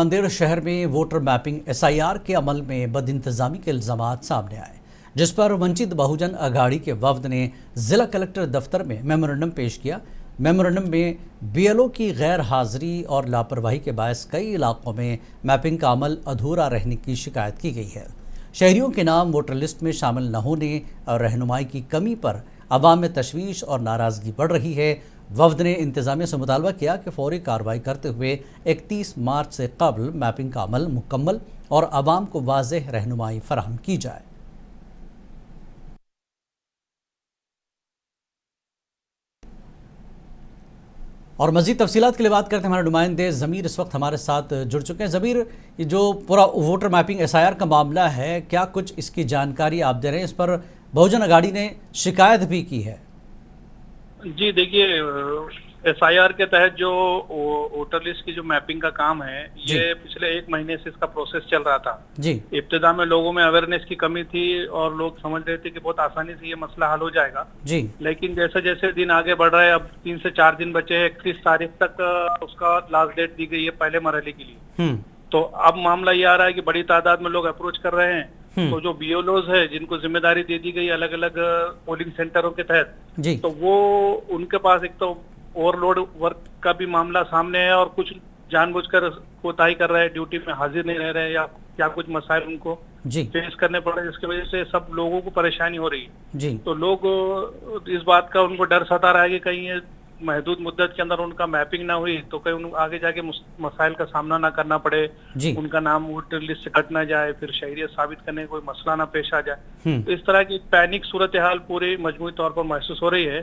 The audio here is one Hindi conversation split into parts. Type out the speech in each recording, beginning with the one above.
नांदेड़ शहर में वोटर मैपिंग SIR के अमल में बदइंतजामी के इल्जामात सामने आए, जिस पर वंचित बहुजन अघाड़ी के वफद ने जिला कलेक्टर दफ्तर में मेमोरेंडम पेश किया। मेमोरेंडम में BLO की गैर हाजिरी और लापरवाही के बायस कई इलाकों में मैपिंग का अमल अधूरा रहने की शिकायत की गई है। शहरियों के नाम वोटर लिस्ट में शामिल न होने और रहनुमाई की कमी पर अवाम में तशवीश और नाराज़गी बढ़ रही है। वफद ने इंतज़ामिया से मुतालबा किया कि फौरी कार्रवाई करते हुए 31 मार्च से कबल मैपिंग का अमल मुकम्मल और अवाम को वाज़ेह रहनुमाई फराहम की जाए। और मज़ीद तफसीलात के लिए बात करते हैं, हमारे नुमाइंदे ज़मीर इस वक्त हमारे साथ जुड़ चुके हैं। ज़मीर, ये जो पूरा वोटर मैपिंग SIR का मामला है, क्या कुछ इसकी जानकारी आप दे रहे हैं? इस पर बहुजन अघाड़ी ने शिकायत भी की है। जी देखिए, SIR के तहत जो वोटर लिस्ट की जो मैपिंग का काम है, ये पिछले 1 महीने से इसका प्रोसेस चल रहा था। जी। इब्तिदा में लोगों में अवेयरनेस की कमी थी और लोग समझ रहे थे कि बहुत आसानी से ये मसला हल हो जाएगा। जी। लेकिन जैसे जैसे दिन आगे बढ़ रहे हैं, अब 3 से 4 दिन बचे हैं, 31 तारीख तक उसका लास्ट डेट दी गई है पहले मरहले के लिए। तो अब मामला ये आ रहा है कि बड़ी तादाद में लोग अप्रोच कर रहे हैं। तो जो BLOs है, जिनको जिम्मेदारी दे दी गई अलग अलग पोलिंग सेंटरों के तहत, तो वो उनके पास एक तो ओवरलोड वर्क का भी मामला सामने है और कुछ जानबूझकर कोताही कर रहे हैं, ड्यूटी में हाजिर नहीं रह रहे हैं या क्या कुछ मसाइल उनको फेस करने पड़ रहे हैं, जिसकी वजह से सब लोगों को परेशानी हो रही है। तो लोग इस बात का उनको डर सता रहा है कि कहीं ये महदूद मुद्दत के अंदर उनका मैपिंग ना हुई तो कहीं उन आगे जाके मसाइल का सामना ना करना पड़े, उनका नाम वोटर लिस्ट से कट ना जाए, फिर शहरियत साबित करने का कोई मसला ना पेश आ जाए। तो इस तरह की पैनिक सूरत हाल पूरी मजमूई तौर पर महसूस हो रही है।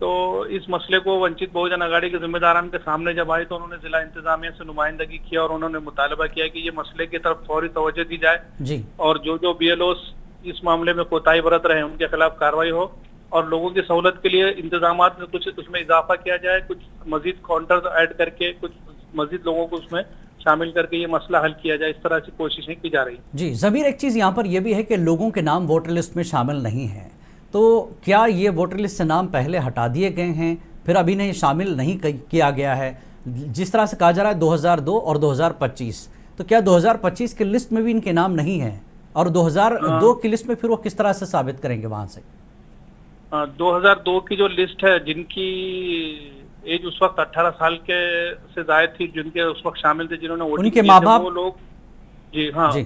तो इस मसले को वंचित बहुजन अघाड़ी के जिम्मेदारान के सामने जब आए तो उन्होंने जिला इंतजामिया से नुमाइंदगी किया और उन्होंने मुतालबा किया कि ये मसले की तरफ फौरी तवज्जो दी जाए और जो जो BLOs इस मामले में कोताही बरत रहे हैं उनके खिलाफ कार्रवाई हो और लोगों की सहूलत के लिए इंतजामात में कुछ उसमें इजाफा किया जाए, कुछ मजीद काउंटर्स ऐड करके कुछ मजीद लोगों को उसमें शामिल करके ये मसला हल किया जाए। इस तरह से कोशिशें की जा रही हैं। जी ज़मीर, एक चीज़ यहाँ पर यह भी है कि लोगों के नाम वोटर लिस्ट में शामिल नहीं है, तो क्या ये वोटर लिस्ट से नाम पहले हटा दिए गए हैं फिर अभी नहीं शामिल नहीं किया गया है? जिस तरह से कहा जा रहा है 2002 और 2025, तो क्या 2025 की लिस्ट में भी इनके नाम नहीं है और 2002 की लिस्ट में फिर वो किस तरह से साबित करेंगे वहाँ से? 2002 की जो लिस्ट है, जिनकी एज उस वक्त 18 साल के से जायद थी, जिनके उस वक्त शामिल थे, जिन्होंने उनके माँ बाप, वो लोग जी।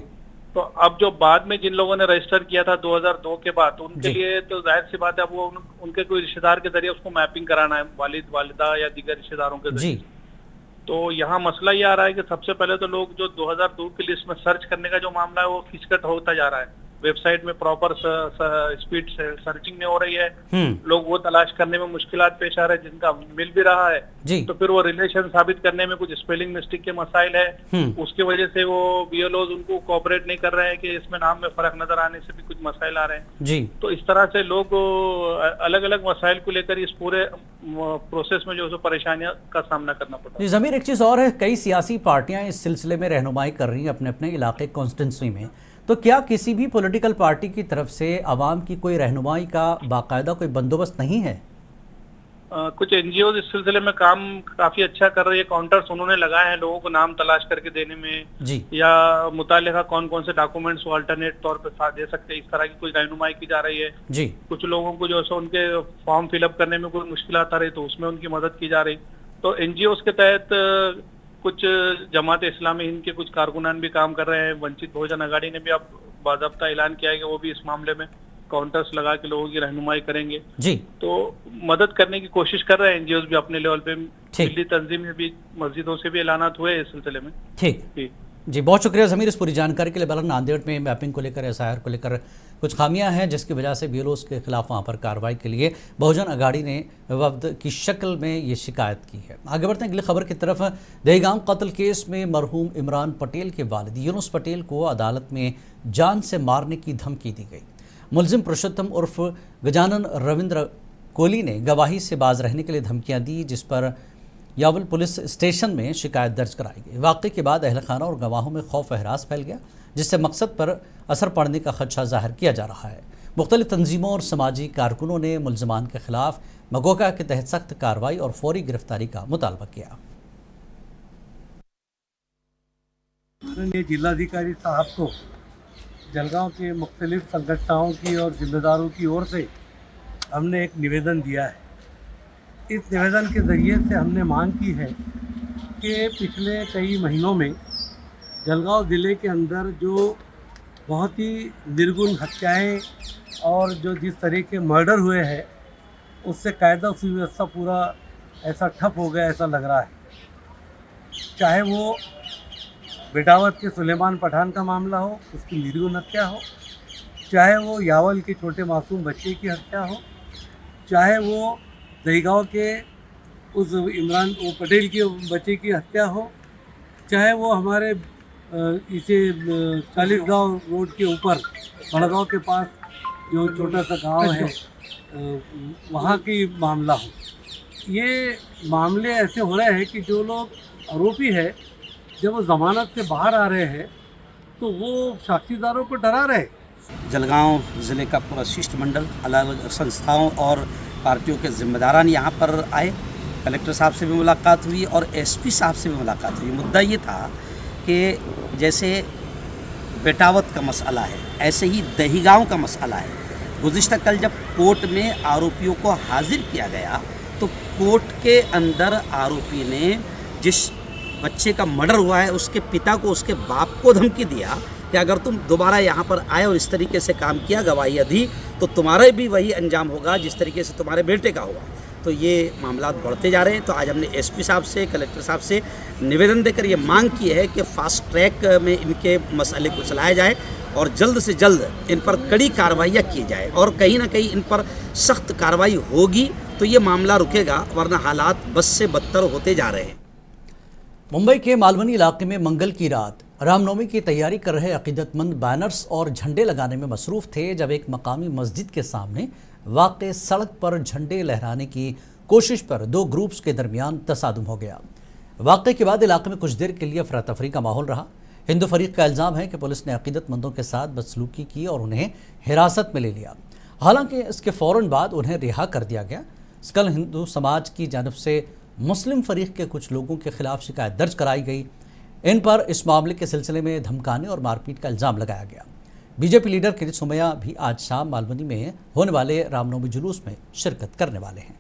तो अब जो बाद में जिन लोगों ने रजिस्टर किया था 2002 के बाद, तो उनके लिए तो जाहिर सी बात है वो उनके कोई रिश्तेदार के जरिए उसको मैपिंग कराना है, वालिद वालिदा या दीगर रिश्तेदारों के जरिए। तो यहाँ मसला ये आ रहा है कि सबसे पहले तो लोग जो 2002 की लिस्ट में सर्च करने का जो मामला है वो खिचकट होता जा रहा है। वेबसाइट में प्रॉपर स्पीड से सर्चिंग नहीं हो रही है, लोग वो तलाश करने में मुश्किलात पेश आ रहे हैं, जिनका मिल भी रहा है तो फिर वो रिलेशन साबित करने में कुछ स्पेलिंग मिस्टेक के मसाइल है, उसकी वजह से वो BLOs उनको कोऑपरेट नहीं कर रहे हैं कि इसमें नाम में फर्क नजर आने से भी कुछ मसाइल आ रहे हैं। तो इस तरह से लोग अलग अलग मसाइल को लेकर इस पूरे प्रोसेस में जो है परेशानियों का सामना करना पड़ता है। ज़मीर, एक चीज़ और है, कई सियासी पार्टियां इस सिलसिले में रहनुमाई कर रही हैं अपने अपने इलाके कॉन्स्टिट्यूंसी में, तो क्या किसी भी पॉलिटिकल पार्टी की तरफ से आवाम की कोई रहनुमाई का बाकायदा कोई बंदोबस्त नहीं है? कुछ NGOs इस सिलसिले में काम काफी अच्छा कर रही है। काउंटर्स उन्होंने लगाए हैं लोगों को नाम तलाश करके देने में या मुतालिका कौन कौन से डॉक्यूमेंट्स वो अल्टरनेट तौर पे दे सकते हैं, इस तरह की कुछ रहनुमाई की जा रही है। कुछ लोगों को जो है उनके फॉर्म फिलअप करने में कोई मुश्किल आ रही तो उसमें उनकी मदद की जा रही। तो NGOs के तहत कुछ जमात इस्लामी हिंद के कुछ कारकुनान भी काम कर रहे हैं। वंचित बहुजन अघाड़ी ने भी अब बाज़ाब्ता ऐलान किया है कि वो भी इस मामले में काउंटर्स लगा के लोगों की रहनुमाई करेंगे। तो मदद करने की कोशिश कर रहे हैं NGOs भी अपने लेवल पे। दिल्ली तंजीम में भी मस्जिदों से भी ऐलानात हुए इस सिलसिले में। ठीक जी, बहुत शुक्रिया ज़मीर इस पूरी जानकारी के लिए। बहरहाल नांदेड़ में मैपिंग को लेकर SIR को लेकर कुछ खामियां हैं, जिसकी वजह से BLOs के खिलाफ वहां पर कार्रवाई के लिए बहुजन अघाड़ी ने वफद की शक्ल में ये शिकायत की है। आगे बढ़ते हैं अगली खबर की तरफ। दहेगाम कत्ल केस में मरहूम इमरान पटेल के वालिद यूनुस पटेल को अदालत में जान से मारने की धमकी दी गई। मुलजिम पुरुषोत्तम उर्फ गजानन रविंद्र कोहली ने गवाही से बाज रहने के लिए धमकियाँ दी, जिस पर यावल पुलिस स्टेशन में शिकायत दर्ज कराई गई। वाक़े के बाद अहल खाना और गवाहों में खौफ व हरास फैल गया, जिससे मकसद पर असर पड़ने का खदशा जाहिर किया जा रहा है। मुख्तलिफ तंजीमों और समाजी कारकुनों ने मुलजमान के खिलाफ मगोका के तहत सख्त कार्रवाई और फौरी गिरफ्तारी का मुतालबा किया। माननीय जिलाधिकारी साहब को जलगांव के मुख्तलिफ संगठनों की और जिम्मेदारों की ओर से हमने एक निवेदन दिया है। इस निवेदन के ज़रिए से हमने मांग की है कि पिछले कई महीनों में जलगांव ज़िले के अंदर जो बहुत ही निर्गुण हत्याएं और जो जिस तरह के मर्डर हुए हैं, उससे कायदा सुव्यवस्था पूरा ऐसा ठप हो गया, ऐसा लग रहा है। चाहे वो बेटावत के सुलेमान पठान का मामला हो, उसकी निर्गुण हत्या हो, चाहे वो यावल के छोटे मासूम बच्चे की हत्या हो, चाहे वो दहीगांव के उस पटेल की बच्चे की हत्या हो, चाहे वो हमारे इसे 40 गाँव रोड के ऊपर बड़गांव के पास जो छोटा सा गांव है वहाँ की मामला हो। ये मामले ऐसे हो रहे हैं कि जो लोग आरोपी है, जब वो ज़मानत से बाहर आ रहे हैं तो वो साक्षीदारों को डरा रहे। जलगांव ज़िले का पूरा शिष्टमंडल अलग अलग संस्थाओं और पार्टियों के जिम्मेदारान यहाँ पर आए। कलेक्टर साहब से भी मुलाकात हुई और एसपी साहब से भी मुलाकात हुई। मुद्दा ये था कि जैसे बेटावत का मसला है, ऐसे ही दहीगांव का मसला है। गुज़िश्ता कल जब कोर्ट में आरोपियों को हाजिर किया गया तो कोर्ट के अंदर आरोपी ने जिस बच्चे का मर्डर हुआ है उसके पिता को, उसके बाप को धमकी दिया कि अगर तुम दोबारा यहाँ पर आए और इस तरीके से काम किया, गवाही दी, तो तुम्हारे भी वही अंजाम होगा जिस तरीके से तुम्हारे बेटे का हुआ। तो ये मामला बढ़ते जा रहे हैं। तो आज हमने एसपी साहब से, कलेक्टर साहब से निवेदन देकर ये मांग की है कि फास्ट ट्रैक में इनके मसले को चलाया जाए और जल्द से जल्द इन पर कड़ी कार्रवाइयाँ की जाए और कहीं ना कहीं इन पर सख्त कार्रवाई होगी तो ये मामला रुकेगा, वरना हालात बस से बदतर होते जा रहे हैं। मुंबई के मालवनी इलाके में मंगल की रात रामनवमी की तैयारी कर रहे अकीदतमंद बैनर्स और झंडे लगाने में मसरूफ थे जब एक मकामी मस्जिद के सामने वाक़े सड़क पर झंडे लहराने की कोशिश पर दो ग्रुप्स के दरमियान तसादुम हो गया। वाक़े के बाद इलाके में कुछ देर के लिए अफरा तफरी का माहौल रहा। हिंदू फरीक का इल्ज़ाम है कि पुलिस ने अकीदतमंदों के साथ बदसलूकी की और उन्हें हिरासत में ले लिया। हालांकि इसके फ़ौरन बाद उन्हें रिहा कर दिया गया। कल हिंदू समाज की जानब से मुस्लिम फरीक के कुछ लोगों के खिलाफ शिकायत दर्ज कराई गई। इन पर इस मामले के सिलसिले में धमकाने और मारपीट का इल्ज़ाम लगाया गया। बीजेपी लीडर किरीट सोमैया भी आज शाम मालवनी में होने वाले रामनवमी जुलूस में शिरकत करने वाले हैं।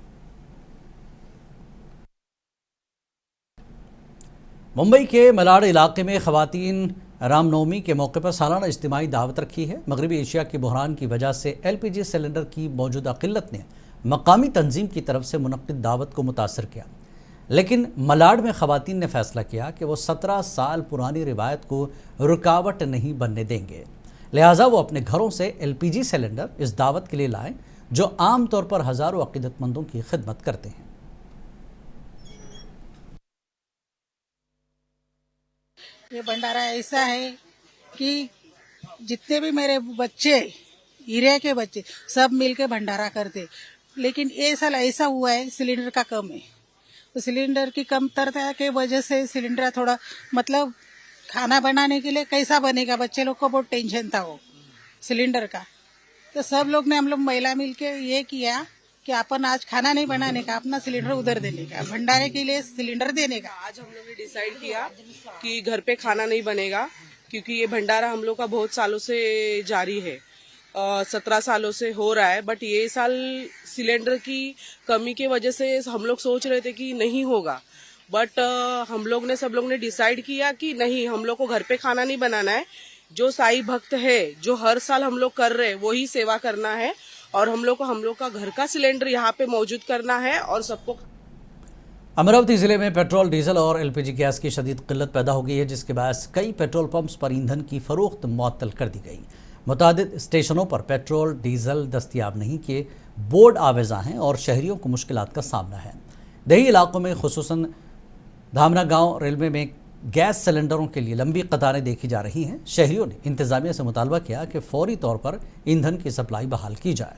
मुंबई के मलाड इलाके में खवातीन रामनवमी के मौके पर सालाना इज्तिमाई दावत रखी है। मगरबी एशिया के बहरान की वजह से LPG सिलेंडर की मौजूदा किल्लत ने मकामी तंजीम की तरफ से मुनक्किद दावत को मुतासर किया, लेकिन मलाड में खवातीन ने फैसला किया कि वो 17 साल पुरानी रिवायत को रुकावट नहीं बनने देंगे, लिहाजा वो अपने घरों से LPG सिलेंडर इस दावत के लिए लाएं जो आम तौर पर हज़ारों अकीदतमंदों की खिदमत करते हैं। ये भंडारा ऐसा है कि जितने भी मेरे बच्चे, एरिया के बच्चे, सब मिलके भंडारा करते, लेकिन ये साल ऐसा हुआ है सिलेंडर का कम है। तो सिलेंडर की कमतरता के वजह से सिलेंडर थोड़ा मतलब खाना बनाने के लिए कैसा बनेगा, बच्चे लोग को बहुत टेंशन था वो सिलेंडर का। तो सब लोग ने, हम लोग महिला मिलके ये किया कि अपन आज खाना नहीं बनाने का, अपना सिलेंडर उधर देने का, भंडारे के लिए सिलेंडर देने का। आज हम लोग ने डिसाइड किया कि घर पे खाना नहीं बनेगा, क्योंकि ये भंडारा हम लोग का बहुत सालों से जारी है, 17 सालों से हो रहा है। बट ये साल सिलेंडर की कमी की वजह से हम लोग सोच रहे थे कि नहीं होगा, बट हम लोग ने, सब लोग ने डिसाइड किया कि नहीं, हम लोग को घर पे खाना नहीं बनाना है। जो साईं भक्त है, जो हर साल हम लोग कर रहे हैं, वही सेवा करना है और हम लोग का घर का सिलेंडर यहाँ पे मौजूद करना है और सबको। अमरावती जिले में पेट्रोल, डीजल और LPG गैस की शदीद किल्लत पैदा हो गई है, जिसके बायस कई पेट्रोल पंप्स पर ईंधन की फरोख्त मुअत्तल कर दी गई। मुतादिद स्टेशनों पर पेट्रोल, डीजल दस्तयाब नहीं के बोर्ड आवेजा हैं और शहरियों को मुश्किलात का सामना है। देही इलाकों में खुसूसन धामरा गांव रेलवे में गैस सिलेंडरों के लिए लंबी कतारें देखी जा रही हैं। शहरियों ने इंतजामिया से मुतालबा किया कि फौरी तौर पर ईंधन की सप्लाई बहाल की जाए।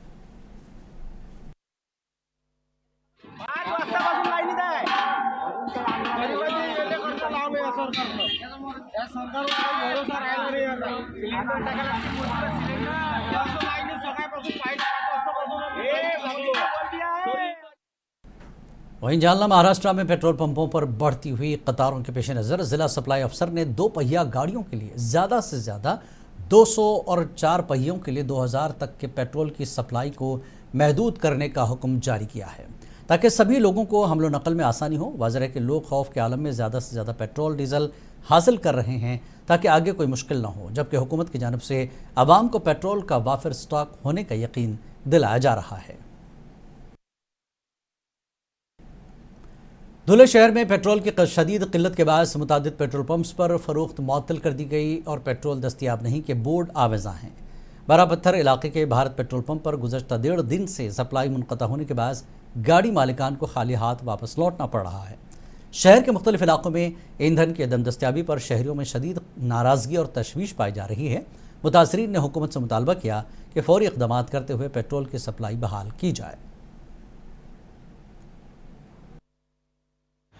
वहीं जालना महाराष्ट्र में पेट्रोल पंपों पर बढ़ती हुई कतारों के पेश नज़र जिला सप्लाई अफसर ने 2 पहिया गाड़ियों के लिए ज़्यादा से ज़्यादा 200 और 4 पहियों के लिए 2000 तक के पेट्रोल की सप्लाई को महदूद करने का हुक्म जारी किया है ताकि सभी लोगों को हमलो नकल में आसानी हो। वाज़ह है कि लोग खौफ के आलम में ज़्यादा से ज़्यादा पेट्रोल डीजल हासिल कर रहे हैं ताकि आगे कोई मुश्किल ना हो, जबकि हुकूमत की जानिब से आवाम को पेट्रोल का वाफिर स्टॉक होने का यकीन दिलाया जा रहा है। धुले शहर में पेट्रोल की शदीद किल्लत के बायस मुतादिद पेट्रोल पंप्स पर फ़रोख्त मुअत्तल कर दी गई और पेट्रोल दस्तियाब नहीं के बोर्ड आवेज़ा हैं। बारापत्थर इलाके के भारत पेट्रोल पंप पर गुज़श्ता 1.5 दिन से सप्लाई मुनक़ता होने के बायस गाड़ी मालिकान को खाली हाथ वापस लौटना पड़ रहा है। शहर के मुख्तलिफ इलाकों में ईंधन की अदम दस्तियाबी पर शहरियों में शदीद नाराज़गी और तशवीश पाई जा रही है। मुतासरीन ने हुकूमत से मुतालबा किया कि फ़ौरी इक़दाम करते हुए पेट्रोल की सप्लाई बहाल की जाए।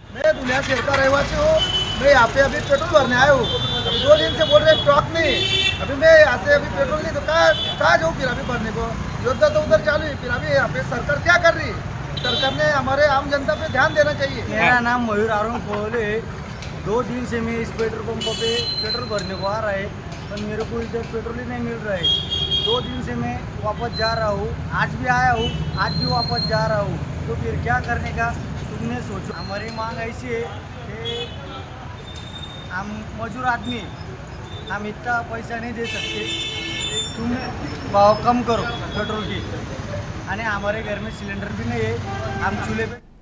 मैं दुनिया शहर का रहवासी हूँ। मैं यहाँ पे अभी पेट्रोल भरने आया हूँ। अभी 2 दिन से बोल रहे स्टॉक नहीं। अभी मैं यहाँ से अभी पेट्रोल नहीं तो कहाँ जाऊँ फिर अभी भरने को। योद्धा तो उधर चालू है, फिर अभी यहाँ पे सरकार क्या कर रही है? सरकार ने हमारे आम जनता पे ध्यान देना चाहिए। मेरा नाम मयूर आरोन कोहले है। 2 दिन से मैं इस पेट्रोल पंप पे पेट्रोल भरने को आ रहा है, पर मेरे को इधर पेट्रोल ही नहीं मिल रहा है। 2 दिन से मैं वापस जा रहा हूँ, आज भी आया हूँ, आज भी वापस जा रहा हूँ। तो फिर क्या करने का तुमने सोचो। हमारी मांग ऐसी है कि हम मजदूर आदमी, हम इतना पैसा नहीं दे सकते, तुम भाव कम करो पेट्रोल की। और हमारे घर में सिलेंडर भी नहीं है, हम चूल्हे पे।